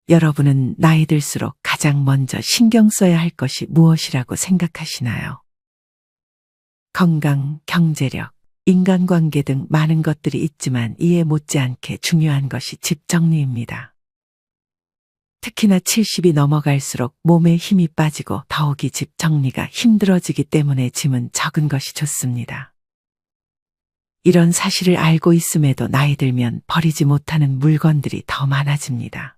여러분은 나이 들수록 가장 먼저 신경 써야 할 것이 무엇이라고 생각하시나요? 건강, 경제력, 인간관계 등 많은 것들이 있지만 이에 못지않게 중요한 것이 집 정리입니다. 특히나 70이 넘어갈수록 몸에 힘이 빠지고 더욱이 집 정리가 힘들어지기 때문에 짐은 적은 것이 좋습니다. 이런 사실을 알고 있음에도 나이 들면 버리지 못하는 물건들이 더 많아집니다.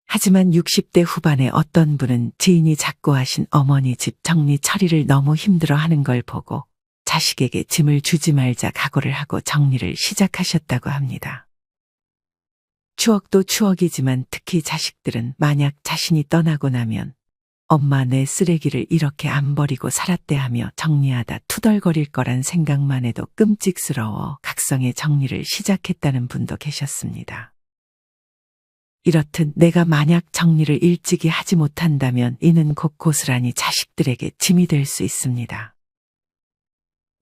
하지만 60대 후반에 어떤 분은 지인이 작고 하신 어머니 집 정리 처리를 너무 힘들어하는 걸 보고 자식에게 짐을 주지 말자 각오를 하고 정리를 시작하셨다고 합니다. 추억도 추억이지만 특히 자식들은 만약 자신이 떠나고 나면 엄마 내 쓰레기를 이렇게 안 버리고 살았대 하며 정리하다 투덜거릴 거란 생각만 해도 끔찍스러워 각성의 정리를 시작했다는 분도 계셨습니다. 이렇듯 내가 만약 정리를 일찍이 하지 못한다면 이는 곧 고스란히 자식들에게 짐이 될 수 있습니다.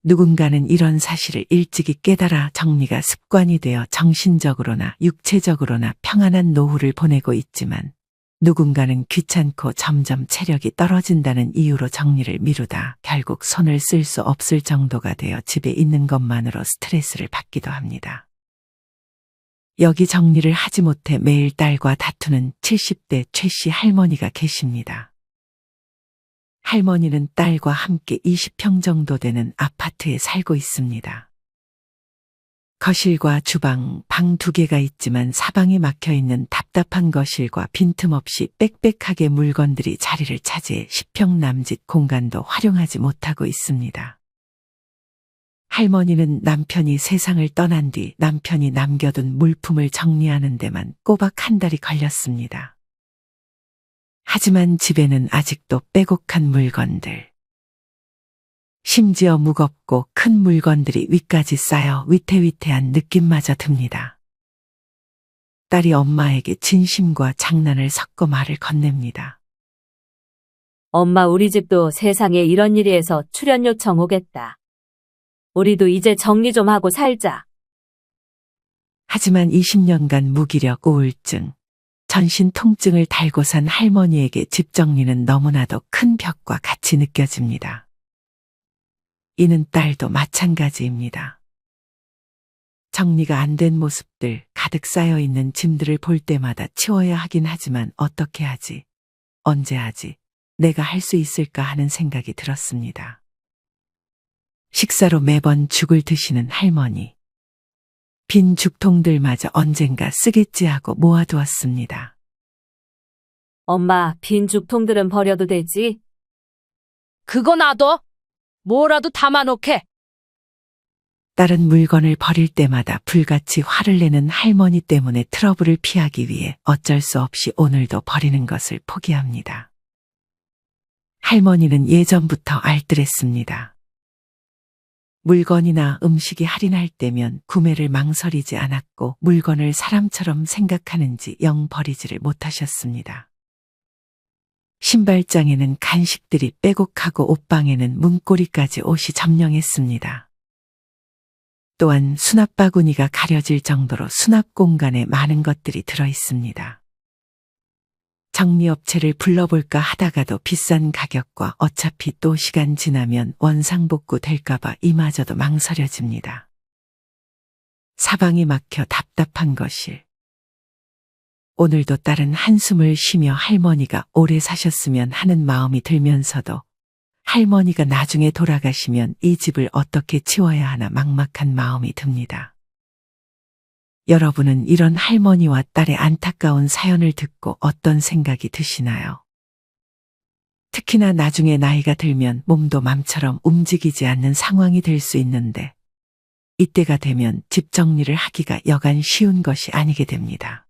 누군가는 이런 사실을 일찍이 깨달아 정리가 습관이 되어 정신적으로나 육체적으로나 평안한 노후를 보내고 있지만 누군가는 귀찮고 점점 체력이 떨어진다는 이유로 정리를 미루다 결국 손을 쓸 수 없을 정도가 되어 집에 있는 것만으로 스트레스를 받기도 합니다. 여기 정리를 하지 못해 매일 딸과 다투는 70대 최 씨 할머니가 계십니다. 할머니는 딸과 함께 20평 정도 되는 아파트에 살고 있습니다. 거실과 주방, 방 2개가 있지만 사방이 막혀있는 답답한 거실과 빈틈없이 빽빽하게 물건들이 자리를 차지해 10평 남짓 공간도 활용하지 못하고 있습니다. 할머니는 남편이 세상을 떠난 뒤 남편이 남겨둔 물품을 정리하는 데만 꼬박 1달이 걸렸습니다. 하지만 집에는 아직도 빼곡한 물건들, 심지어 무겁고 큰 물건들이 위까지 쌓여 위태위태한 느낌마저 듭니다. 딸이 엄마에게 진심과 장난을 섞어 말을 건넵니다. 엄마, 우리 집도 세상에 이런 일이 해서 출연 요청 오겠다. 우리도 이제 정리 좀 하고 살자. 하지만 20년간 무기력, 우울증, 전신 통증을 달고 산 할머니에게 집 정리는 너무나도 큰 벽과 같이 느껴집니다. 이는 딸도 마찬가지입니다. 정리가 안 된 모습들, 가득 쌓여 있는 짐들을 볼 때마다 치워야 하긴 하지만 어떻게 하지? 언제 하지? 내가 할 수 있을까 하는 생각이 들었습니다. 식사로 매번 죽을 드시는 할머니. 빈 죽통들마저 언젠가 쓰겠지 하고 모아두었습니다. 엄마, 빈 죽통들은 버려도 되지? 그거 놔둬. 뭐라도 담아놓게. 딸은 물건을 버릴 때마다 불같이 화를 내는 할머니 때문에 트러블을 피하기 위해 어쩔 수 없이 오늘도 버리는 것을 포기합니다. 할머니는 예전부터 알뜰했습니다. 물건이나 음식이 할인할 때면 구매를 망설이지 않았고 물건을 사람처럼 생각하는지 영 버리지를 못하셨습니다. 신발장에는 간식들이 빼곡하고 옷방에는 문고리까지 옷이 점령했습니다. 또한 수납 바구니가 가려질 정도로 수납 공간에 많은 것들이 들어 있습니다. 정리업체를 불러볼까 하다가도 비싼 가격과 어차피 또 시간 지나면 원상복구 될까봐 이마저도 망설여집니다. 사방이 막혀 답답한 거실. 오늘도 딸은 한숨을 쉬며 할머니가 오래 사셨으면 하는 마음이 들면서도 할머니가 나중에 돌아가시면 이 집을 어떻게 치워야 하나 막막한 마음이 듭니다. 여러분은 이런 할머니와 딸의 안타까운 사연을 듣고 어떤 생각이 드시나요? 특히나 나중에 나이가 들면 몸도 맘처럼 움직이지 않는 상황이 될 수 있는데 이때가 되면 집 정리를 하기가 여간 쉬운 것이 아니게 됩니다.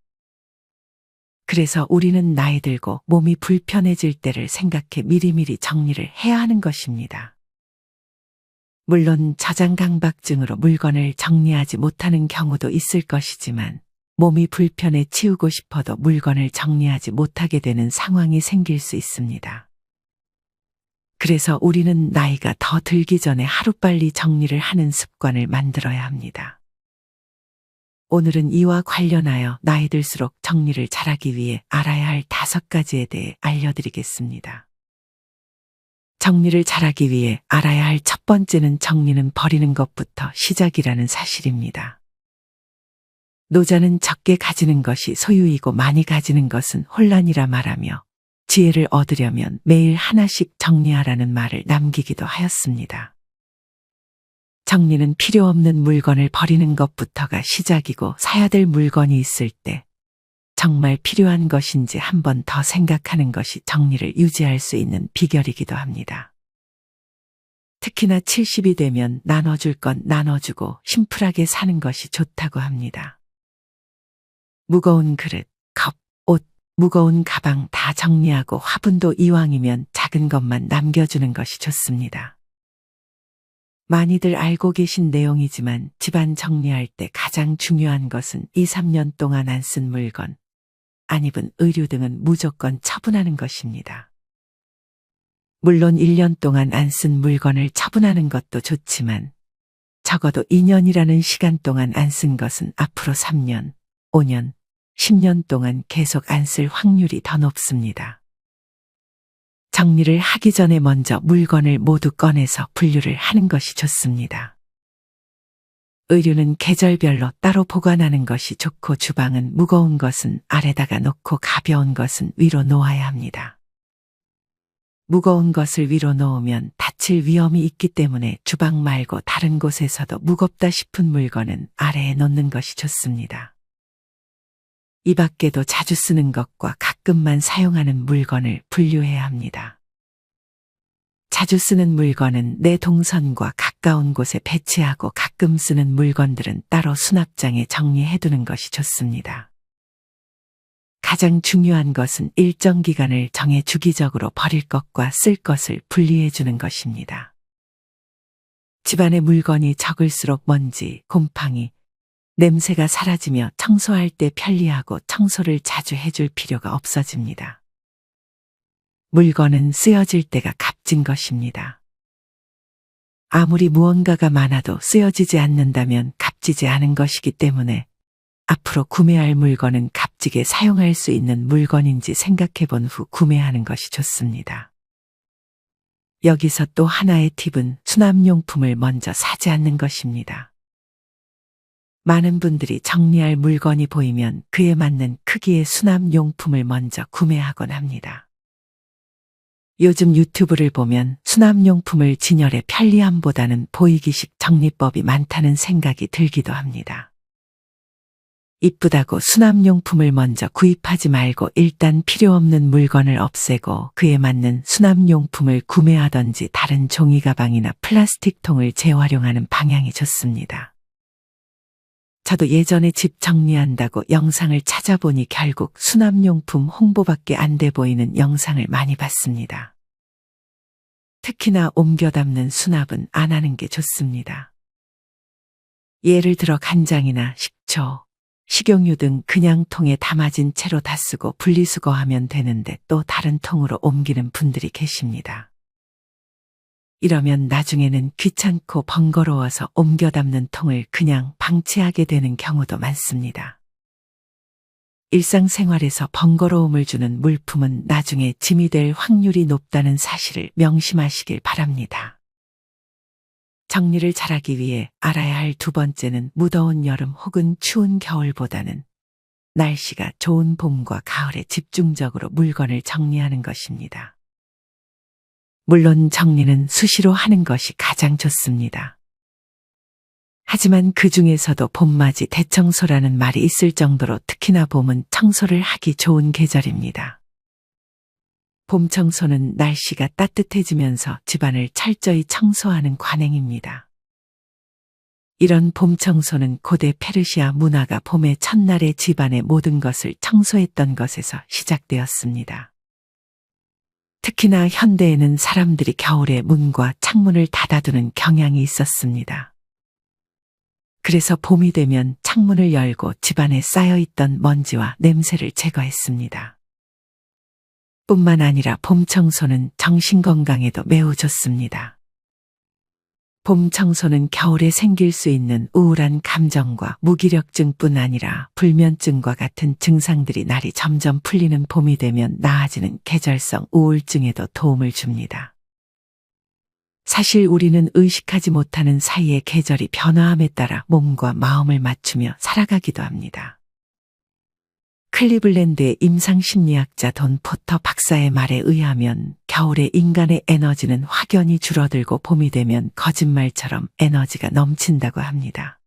그래서 우리는 나이 들고 몸이 불편해질 때를 생각해 미리미리 정리를 해야 하는 것입니다. 물론 저장강박증으로 물건을 정리하지 못하는 경우도 있을 것이지만 몸이 불편해 치우고 싶어도 물건을 정리하지 못하게 되는 상황이 생길 수 있습니다. 그래서 우리는 나이가 더 들기 전에 하루빨리 정리를 하는 습관을 만들어야 합니다. 오늘은 이와 관련하여 나이 들수록 정리를 잘하기 위해 알아야 할 5가지에 대해 알려드리겠습니다. 정리를 잘하기 위해 알아야 할 첫 번째는 정리는 버리는 것부터 시작이라는 사실입니다. 노자는 적게 가지는 것이 소유이고 많이 가지는 것은 혼란이라 말하며 지혜를 얻으려면 매일 하나씩 정리하라는 말을 남기기도 하였습니다. 정리는 필요 없는 물건을 버리는 것부터가 시작이고 사야 될 물건이 있을 때 정말 필요한 것인지 한 번 더 생각하는 것이 정리를 유지할 수 있는 비결이기도 합니다. 특히나 70이 되면 나눠줄 건 나눠주고 심플하게 사는 것이 좋다고 합니다. 무거운 그릇, 컵, 옷, 무거운 가방 다 정리하고 화분도 이왕이면 작은 것만 남겨주는 것이 좋습니다. 많이들 알고 계신 내용이지만 집안 정리할 때 가장 중요한 것은 2, 3년 동안 안 쓴 물건, 안 입은 의류 등은 무조건 처분하는 것입니다. 물론 1년 동안 안 쓴 물건을 처분하는 것도 좋지만 적어도 2년이라는 시간 동안 안 쓴 것은 앞으로 3년, 5년, 10년 동안 계속 안 쓸 확률이 더 높습니다. 정리를 하기 전에 먼저 물건을 모두 꺼내서 분류를 하는 것이 좋습니다. 의류는 계절별로 따로 보관하는 것이 좋고 주방은 무거운 것은 아래다가 놓고 가벼운 것은 위로 놓아야 합니다. 무거운 것을 위로 놓으면 다칠 위험이 있기 때문에 주방 말고 다른 곳에서도 무겁다 싶은 물건은 아래에 놓는 것이 좋습니다. 이 밖에도 자주 쓰는 것과 가끔만 사용하는 물건을 분류해야 합니다. 자주 쓰는 물건은 내 동선과 가까운 곳에 배치하고 가끔 쓰는 물건들은 따로 수납장에 정리해두는 것이 좋습니다. 가장 중요한 것은 일정 기간을 정해 주기적으로 버릴 것과 쓸 것을 분리해주는 것입니다. 집안의 물건이 적을수록 먼지, 곰팡이, 냄새가 사라지며 청소할 때 편리하고 청소를 자주 해줄 필요가 없어집니다. 물건은 쓰여질 때가 값진 것입니다. 아무리 무언가가 많아도 쓰여지지 않는다면 값지지 않은 것이기 때문에 앞으로 구매할 물건은 값지게 사용할 수 있는 물건인지 생각해 본 후 구매하는 것이 좋습니다. 여기서 또 하나의 팁은 수납용품을 먼저 사지 않는 것입니다. 많은 분들이 정리할 물건이 보이면 그에 맞는 크기의 수납용품을 먼저 구매하곤 합니다. 요즘 유튜브를 보면 수납용품을 진열의 편리함보다는 보이기식 정리법이 많다는 생각이 들기도 합니다. 이쁘다고 수납용품을 먼저 구입하지 말고 일단 필요 없는 물건을 없애고 그에 맞는 수납용품을 구매하던지 다른 종이 가방이나 플라스틱 통을 재활용하는 방향이 좋습니다. 저도 예전에 집 정리한다고 영상을 찾아보니 결국 수납용품 홍보밖에 안 돼 보이는 영상을 많이 봤습니다. 특히나 옮겨 담는 수납은 안 하는 게 좋습니다. 예를 들어 간장이나 식초, 식용유 등 그냥 통에 담아진 채로 다 쓰고 분리수거하면 되는데 또 다른 통으로 옮기는 분들이 계십니다. 이러면 나중에는 귀찮고 번거로워서 옮겨 담는 통을 그냥 방치하게 되는 경우도 많습니다. 일상생활에서 번거로움을 주는 물품은 나중에 짐이 될 확률이 높다는 사실을 명심하시길 바랍니다. 정리를 잘하기 위해 알아야 할 2번째는 무더운 여름 혹은 추운 겨울보다는 날씨가 좋은 봄과 가을에 집중적으로 물건을 정리하는 것입니다. 물론 정리는 수시로 하는 것이 가장 좋습니다. 하지만 그 중에서도 봄맞이 대청소라는 말이 있을 정도로 특히나 봄은 청소를 하기 좋은 계절입니다. 봄 청소는 날씨가 따뜻해지면서 집안을 철저히 청소하는 관행입니다. 이런 봄 청소는 고대 페르시아 문화가 봄의 첫날에 집안의 모든 것을 청소했던 것에서 시작되었습니다. 특히나 현대에는 사람들이 겨울에 문과 창문을 닫아두는 경향이 있었습니다. 그래서 봄이 되면 창문을 열고 집안에 쌓여있던 먼지와 냄새를 제거했습니다. 뿐만 아니라 봄 청소는 정신 건강에도 매우 좋습니다. 봄 청소는 겨울에 생길 수 있는 우울한 감정과 무기력증뿐 아니라 불면증과 같은 증상들이 날이 점점 풀리는 봄이 되면 나아지는 계절성 우울증에도 도움을 줍니다. 사실 우리는 의식하지 못하는 사이에 계절이 변화함에 따라 몸과 마음을 맞추며 살아가기도 합니다. 클리블랜드의 임상심리학자 돈 포터 박사의 말에 의하면 겨울에 인간의 에너지는 확연히 줄어들고 봄이 되면 거짓말처럼 에너지가 넘친다고 합니다.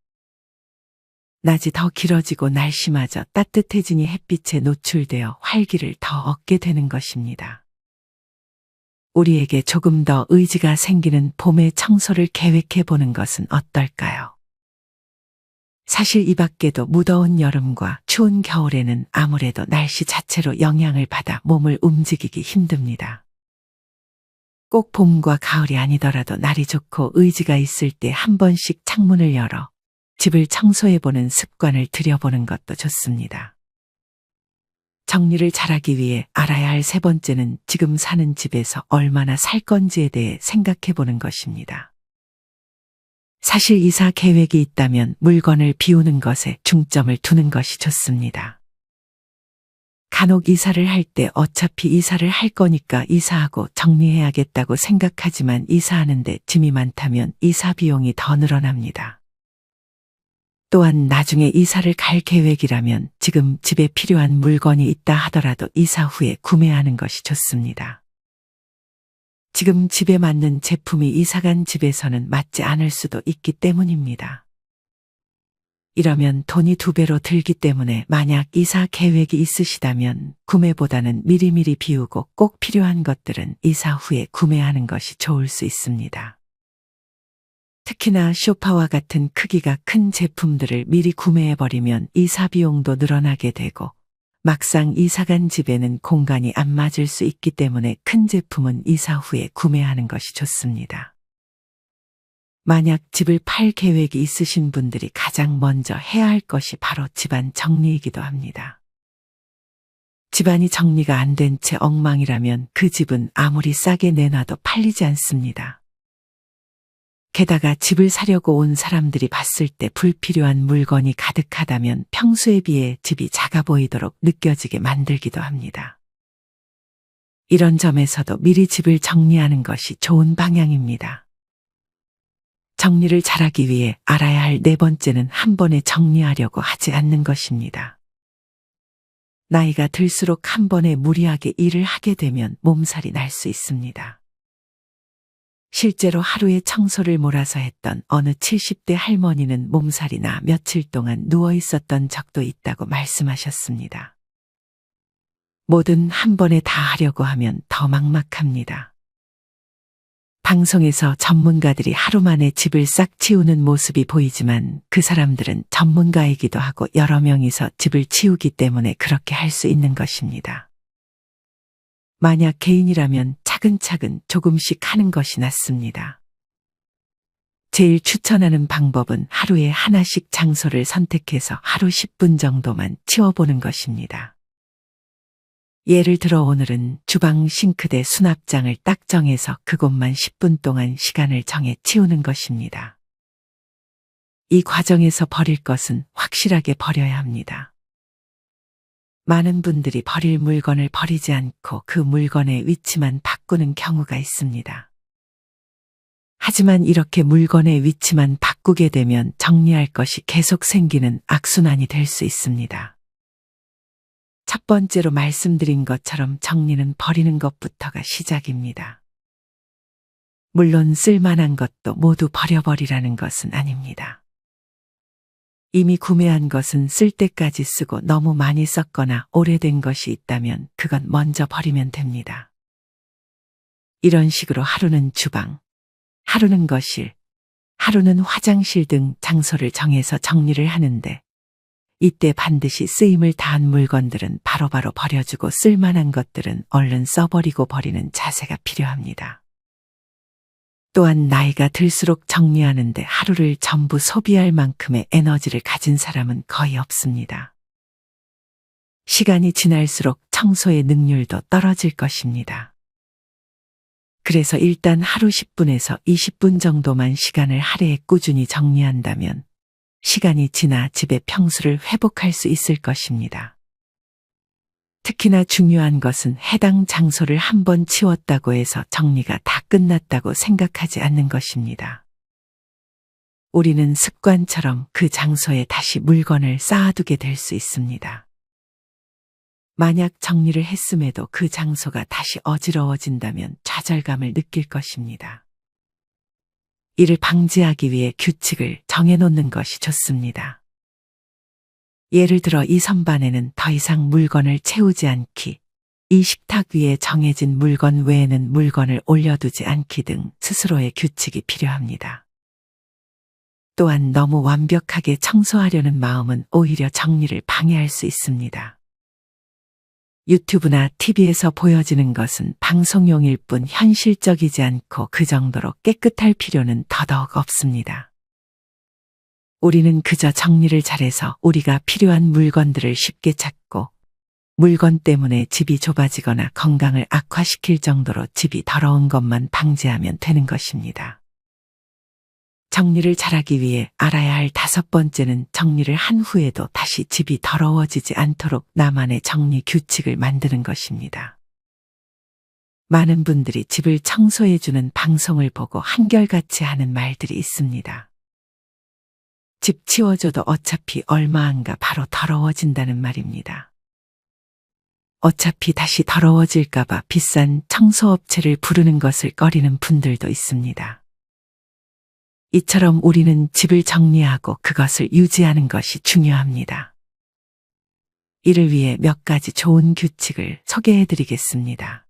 낮이 더 길어지고 날씨마저 따뜻해지니 햇빛에 노출되어 활기를 더 얻게 되는 것입니다. 우리에게 조금 더 의지가 생기는 봄의 청소를 계획해 보는 것은 어떨까요? 사실 이 밖에도 무더운 여름과 추운 겨울에는 아무래도 날씨 자체로 영향을 받아 몸을 움직이기 힘듭니다. 꼭 봄과 가을이 아니더라도 날이 좋고 의지가 있을 때 한 번씩 창문을 열어 집을 청소해보는 습관을 들여보는 것도 좋습니다. 정리를 잘하기 위해 알아야 할 세 번째는 지금 사는 집에서 얼마나 살 건지에 대해 생각해보는 것입니다. 사실 이사 계획이 있다면 물건을 비우는 것에 중점을 두는 것이 좋습니다. 간혹 이사를 할 때 어차피 이사를 할 거니까 이사하고 정리해야겠다고 생각하지만 이사하는데 짐이 많다면 이사 비용이 더 늘어납니다. 또한 나중에 이사를 갈 계획이라면 지금 집에 필요한 물건이 있다 하더라도 이사 후에 구매하는 것이 좋습니다. 지금 집에 맞는 제품이 이사간 집에서는 맞지 않을 수도 있기 때문입니다. 이러면 돈이 2배로 들기 때문에 만약 이사 계획이 있으시다면 구매보다는 미리미리 비우고 꼭 필요한 것들은 이사 후에 구매하는 것이 좋을 수 있습니다. 특히나 소파와 같은 크기가 큰 제품들을 미리 구매해버리면 이사 비용도 늘어나게 되고 막상 이사간 집에는 공간이 안 맞을 수 있기 때문에 큰 제품은 이사 후에 구매하는 것이 좋습니다. 만약 집을 팔 계획이 있으신 분들이 가장 먼저 해야 할 것이 바로 집안 정리이기도 합니다. 집안이 정리가 안 된 채 엉망이라면 그 집은 아무리 싸게 내놔도 팔리지 않습니다. 게다가 집을 사려고 온 사람들이 봤을 때 불필요한 물건이 가득하다면 평소에 비해 집이 작아 보이도록 느껴지게 만들기도 합니다. 이런 점에서도 미리 집을 정리하는 것이 좋은 방향입니다. 정리를 잘하기 위해 알아야 할 네 번째는 한 번에 정리하려고 하지 않는 것입니다. 나이가 들수록 한 번에 무리하게 일을 하게 되면 몸살이 날 수 있습니다. 실제로 하루에 청소를 몰아서 했던 어느 70대 할머니는 몸살이 나 며칠 동안 누워 있었던 적도 있다고 말씀하셨습니다. 뭐든 한 번에 다 하려고 하면 더 막막합니다. 방송에서 전문가들이 하루 만에 집을 싹 치우는 모습이 보이지만 그 사람들은 전문가이기도 하고 여러 명이서 집을 치우기 때문에 그렇게 할 수 있는 것입니다. 만약 개인이라면 차근차근 조금씩 하는 것이 낫습니다. 제일 추천하는 방법은 하루에 하나씩 장소를 선택해서 하루 10분 정도만 치워보는 것입니다. 예를 들어 오늘은 주방 싱크대 수납장을 딱 정해서 그곳만 10분 동안 시간을 정해 치우는 것입니다. 이 과정에서 버릴 것은 확실하게 버려야 합니다. 많은 분들이 버릴 물건을 버리지 않고 그 물건의 위치만 바꾸는 경우가 있습니다. 하지만 이렇게 물건의 위치만 바꾸게 되면 정리할 것이 계속 생기는 악순환이 될 수 있습니다. 첫 번째로 말씀드린 것처럼 정리는 버리는 것부터가 시작입니다. 물론 쓸만한 것도 모두 버려버리라는 것은 아닙니다. 이미 구매한 것은 쓸 때까지 쓰고 너무 많이 썼거나 오래된 것이 있다면 그건 먼저 버리면 됩니다. 이런 식으로 하루는 주방, 하루는 거실, 하루는 화장실 등 장소를 정해서 정리를 하는데 이때 반드시 쓰임을 다한 물건들은 바로바로 버려주고 쓸만한 것들은 얼른 써버리고 버리는 자세가 필요합니다. 또한 나이가 들수록 정리하는데 하루를 전부 소비할 만큼의 에너지를 가진 사람은 거의 없습니다. 시간이 지날수록 청소의 능률도 떨어질 것입니다. 그래서 일단 하루 10분에서 20분 정도만 시간을 할애해 꾸준히 정리한다면 시간이 지나 집의 평수를 회복할 수 있을 것입니다. 특히나 중요한 것은 해당 장소를 한번 치웠다고 해서 정리가 다 끝났다고 생각하지 않는 것입니다. 우리는 습관처럼 그 장소에 다시 물건을 쌓아두게 될 수 있습니다. 만약 정리를 했음에도 그 장소가 다시 어지러워진다면 좌절감을 느낄 것입니다. 이를 방지하기 위해 규칙을 정해놓는 것이 좋습니다. 예를 들어 이 선반에는 더 이상 물건을 채우지 않기, 이 식탁 위에 정해진 물건 외에는 물건을 올려두지 않기 등 스스로의 규칙이 필요합니다. 또한 너무 완벽하게 청소하려는 마음은 오히려 정리를 방해할 수 있습니다. 유튜브나 TV에서 보여지는 것은 방송용일 뿐 현실적이지 않고 그 정도로 깨끗할 필요는 더더욱 없습니다. 우리는 그저 정리를 잘해서 우리가 필요한 물건들을 쉽게 찾고 물건 때문에 집이 좁아지거나 건강을 악화시킬 정도로 집이 더러운 것만 방지하면 되는 것입니다. 정리를 잘하기 위해 알아야 할 5번째는 정리를 한 후에도 다시 집이 더러워지지 않도록 나만의 정리 규칙을 만드는 것입니다. 많은 분들이 집을 청소해주는 방송을 보고 한결같이 하는 말들이 있습니다. 집 치워줘도 어차피 얼마 안 가 바로 더러워진다는 말입니다. 어차피 다시 더러워질까봐 비싼 청소업체를 부르는 것을 꺼리는 분들도 있습니다. 이처럼 우리는 집을 정리하고 그것을 유지하는 것이 중요합니다. 이를 위해 몇 가지 좋은 규칙을 소개해 드리겠습니다.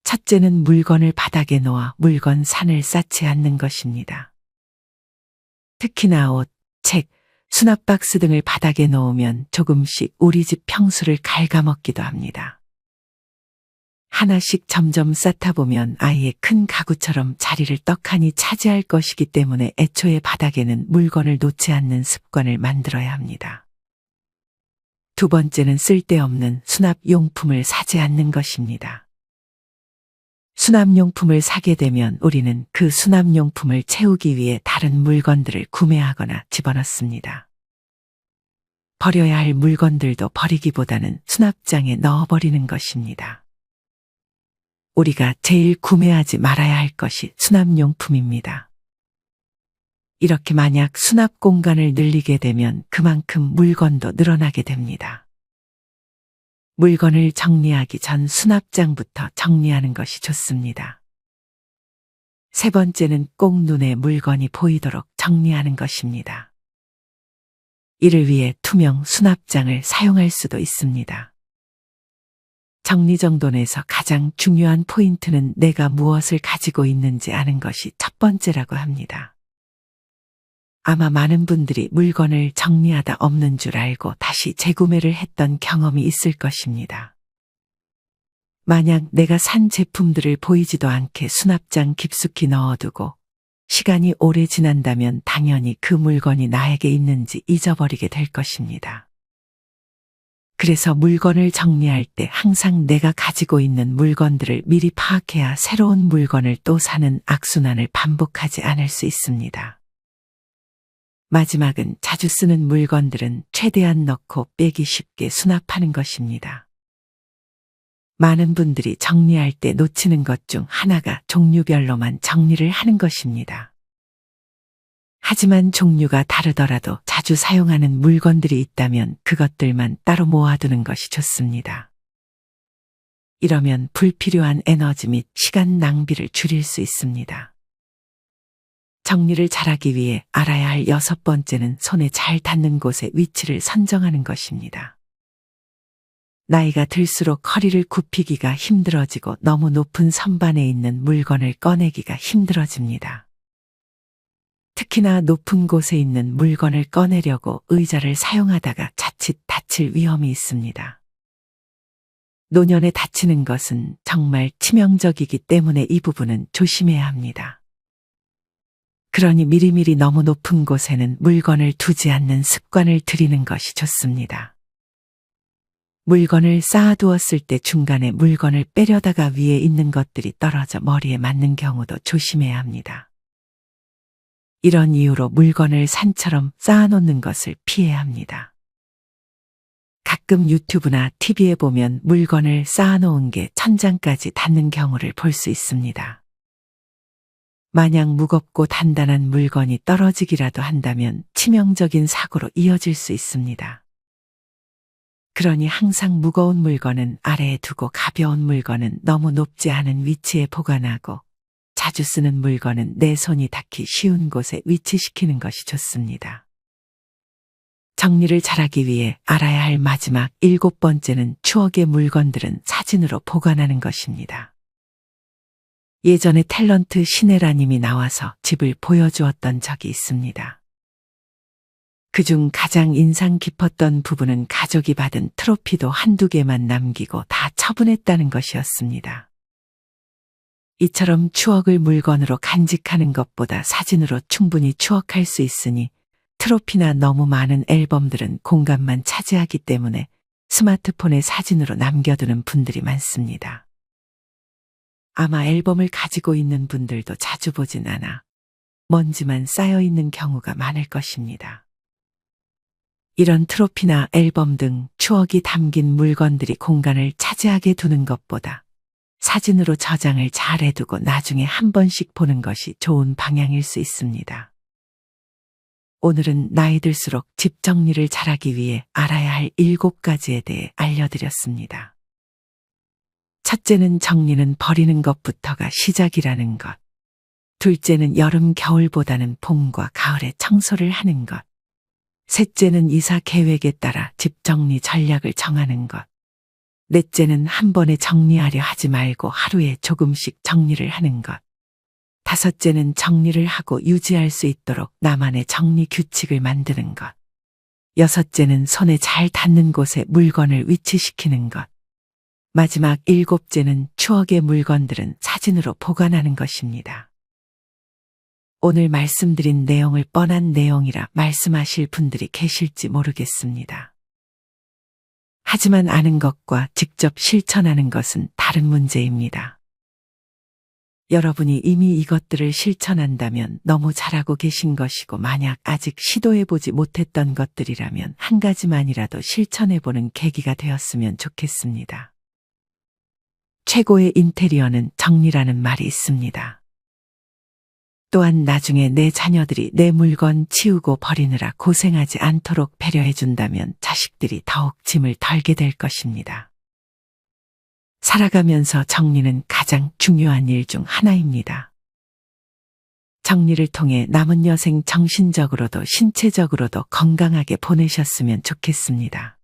첫째는 물건을 바닥에 놓아 물건 산을 쌓지 않는 것입니다. 특히나 옷, 책, 수납박스 등을 바닥에 놓으면 조금씩 우리 집 평수를 갉아먹기도 합니다. 하나씩 점점 쌓다 보면 아예 큰 가구처럼 자리를 떡하니 차지할 것이기 때문에 애초에 바닥에는 물건을 놓지 않는 습관을 만들어야 합니다. 두 번째는 쓸데없는 수납용품을 사지 않는 것입니다. 수납용품을 사게 되면 우리는 그 수납용품을 채우기 위해 다른 물건들을 구매하거나 집어넣습니다. 버려야 할 물건들도 버리기보다는 수납장에 넣어버리는 것입니다. 우리가 제일 구매하지 말아야 할 것이 수납용품입니다. 이렇게 만약 수납 공간을 늘리게 되면 그만큼 물건도 늘어나게 됩니다. 물건을 정리하기 전 수납장부터 정리하는 것이 좋습니다. 세 번째는 꼭 눈에 물건이 보이도록 정리하는 것입니다. 이를 위해 투명 수납장을 사용할 수도 있습니다. 정리정돈에서 가장 중요한 포인트는 내가 무엇을 가지고 있는지 아는 것이 첫 번째라고 합니다. 아마 많은 분들이 물건을 정리하다 없는 줄 알고 다시 재구매를 했던 경험이 있을 것입니다. 만약 내가 산 제품들을 보이지도 않게 수납장 깊숙이 넣어두고 시간이 오래 지난다면 당연히 그 물건이 나에게 있는지 잊어버리게 될 것입니다. 그래서 물건을 정리할 때 항상 내가 가지고 있는 물건들을 미리 파악해야 새로운 물건을 또 사는 악순환을 반복하지 않을 수 있습니다. 마지막은 자주 쓰는 물건들은 최대한 넣고 빼기 쉽게 수납하는 것입니다. 많은 분들이 정리할 때 놓치는 것 중 하나가 종류별로만 정리를 하는 것입니다. 하지만 종류가 다르더라도 자주 사용하는 물건들이 있다면 그것들만 따로 모아두는 것이 좋습니다. 이러면 불필요한 에너지 및 시간 낭비를 줄일 수 있습니다. 정리를 잘하기 위해 알아야 할 6번째는 손에 잘 닿는 곳의 위치를 선정하는 것입니다. 나이가 들수록 허리를 굽히기가 힘들어지고 너무 높은 선반에 있는 물건을 꺼내기가 힘들어집니다. 특히나 높은 곳에 있는 물건을 꺼내려고 의자를 사용하다가 자칫 다칠 위험이 있습니다. 노년에 다치는 것은 정말 치명적이기 때문에 이 부분은 조심해야 합니다. 그러니 미리미리 너무 높은 곳에는 물건을 두지 않는 습관을 들이는 것이 좋습니다. 물건을 쌓아두었을 때 중간에 물건을 빼려다가 위에 있는 것들이 떨어져 머리에 맞는 경우도 조심해야 합니다. 이런 이유로 물건을 산처럼 쌓아놓는 것을 피해야 합니다. 가끔 유튜브나 TV에 보면 물건을 쌓아놓은 게 천장까지 닿는 경우를 볼 수 있습니다. 만약 무겁고 단단한 물건이 떨어지기라도 한다면 치명적인 사고로 이어질 수 있습니다. 그러니 항상 무거운 물건은 아래에 두고 가벼운 물건은 너무 높지 않은 위치에 보관하고 자주 쓰는 물건은 내 손이 닿기 쉬운 곳에 위치시키는 것이 좋습니다. 정리를 잘하기 위해 알아야 할 마지막 7번째는 추억의 물건들은 사진으로 보관하는 것입니다. 예전에 탤런트 신혜라님이 나와서 집을 보여주었던 적이 있습니다. 그중 가장 인상 깊었던 부분은 가족이 받은 트로피도 한두 개만 남기고 다 처분했다는 것이었습니다. 이처럼 추억을 물건으로 간직하는 것보다 사진으로 충분히 추억할 수 있으니 트로피나 너무 많은 앨범들은 공간만 차지하기 때문에 스마트폰에 사진으로 남겨두는 분들이 많습니다. 아마 앨범을 가지고 있는 분들도 자주 보진 않아 먼지만 쌓여 있는 경우가 많을 것입니다. 이런 트로피나 앨범 등 추억이 담긴 물건들이 공간을 차지하게 두는 것보다 사진으로 저장을 잘 해두고 나중에 한 번씩 보는 것이 좋은 방향일 수 있습니다. 오늘은 나이 들수록 집 정리를 잘하기 위해 알아야 할 7가지에 대해 알려드렸습니다. 첫째는 정리는 버리는 것부터가 시작이라는 것. 둘째는 여름, 겨울보다는 봄과 가을에 청소를 하는 것. 셋째는 이사 계획에 따라 집 정리 전략을 정하는 것. 넷째는 한 번에 정리하려 하지 말고 하루에 조금씩 정리를 하는 것. 다섯째는 정리를 하고 유지할 수 있도록 나만의 정리 규칙을 만드는 것. 여섯째는 손에 잘 닿는 곳에 물건을 위치시키는 것. 마지막 7째는 추억의 물건들은 사진으로 보관하는 것입니다. 오늘 말씀드린 내용을 뻔한 내용이라 말씀하실 분들이 계실지 모르겠습니다. 하지만 아는 것과 직접 실천하는 것은 다른 문제입니다. 여러분이 이미 이것들을 실천한다면 너무 잘하고 계신 것이고 만약 아직 시도해보지 못했던 것들이라면 한 가지만이라도 실천해보는 계기가 되었으면 좋겠습니다. 최고의 인테리어는 정리라는 말이 있습니다. 또한 나중에 내 자녀들이 내 물건 치우고 버리느라 고생하지 않도록 배려해준다면 자식들이 더욱 짐을 덜게 될 것입니다. 살아가면서 정리는 가장 중요한 일 중 하나입니다. 정리를 통해 남은 여생 정신적으로도 신체적으로도 건강하게 보내셨으면 좋겠습니다.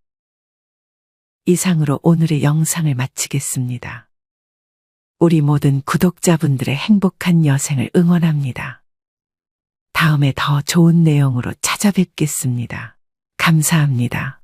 이상으로 오늘의 영상을 마치겠습니다. 우리 모든 구독자분들의 행복한 여생을 응원합니다. 다음에 더 좋은 내용으로 찾아뵙겠습니다. 감사합니다.